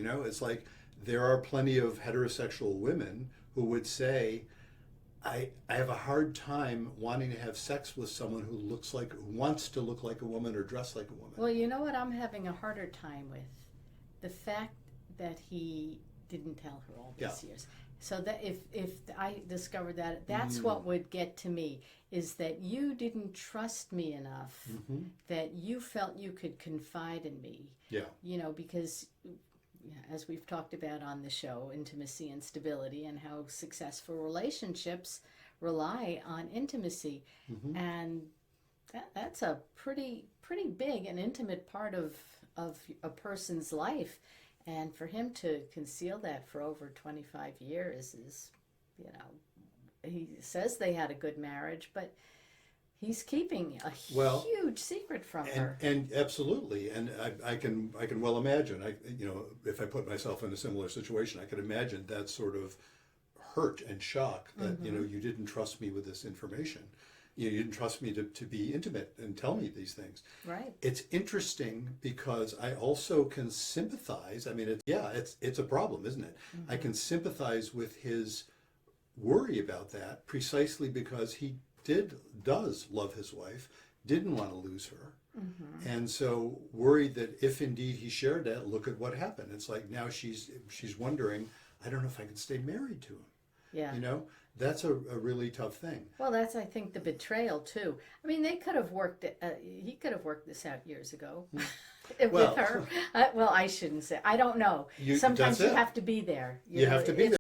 know, it's like there are plenty of heterosexual women who would say, I have a hard time wanting to have sex with someone who wants to look like a woman or dress like a woman. Well, you know what I'm having a harder time with? The fact that he didn't tell her all these years. So that if I discovered that, that's what would get to me, is that you didn't trust me enough, that you felt you could confide in me. Yeah. You know, because as we've talked about on the show, intimacy and stability, and how successful relationships rely on intimacy. And that's a pretty big and intimate part of a person's life. And for him to conceal that for over 25 years is, you know, he says they had a good marriage, but he's keeping a huge secret from her. And absolutely, and I can well imagine. You know, if I put myself in a similar situation, I could imagine that sort of hurt and shock that you know, you didn't trust me with this information. You didn't trust me to be intimate and tell me these things. Right. It's interesting because I also can sympathize. I mean, it's a problem, isn't it? I can sympathize with his worry about that precisely because he does love his wife, didn't want to lose her. And so worried that if indeed he shared that, look at what happened. It's like now she's wondering, I don't know if I can stay married to him. Yeah. You know, that's a really tough thing. Well, that's, I think, the betrayal too. I mean, they could have worked it. He could have worked this out years ago with her. Well, I shouldn't say. I don't know. Sometimes you have to be there. You have to be there.